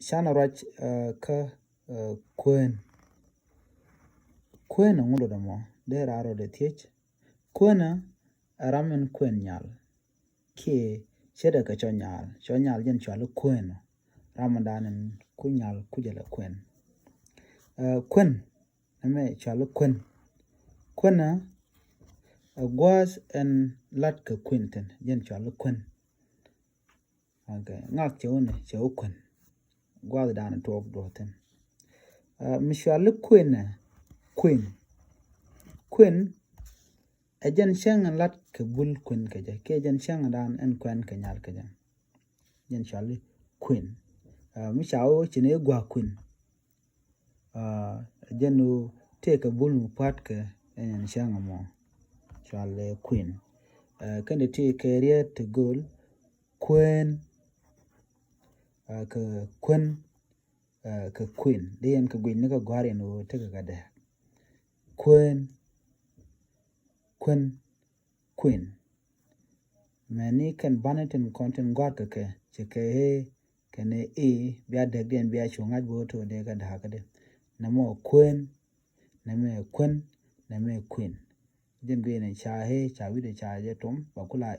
shana rach ka kwen ngulo da mo de raro de tiech kwena aramen kwen nyal ki chede ka chonyal jen chwalu kwen ramadan kunyal kujala kwen kwen ame chwalu kwena gwas en lat ka kwenten jen chwalu kwen okay ngak chewne chew kwen gwas dan top doten mishwalu kwen ejen shang lat ka bul kwen kaja ke jen shang dan en kwen kanyal kaja jen chwalu kwen mishawo chine gwa kwen jenu take bul mu pat ka en shang mo chwal kwen kende ti keriye to gol kwen ka kwen ka kwen den ka gwen ka gware no take ka da kwen mani kan banatin konten gwar ka ke cheke he kene bia de den bia chunga bo to de ka da ka de namo kwen name kwen jen gwe ne cha he cha wi de cha je tom bakula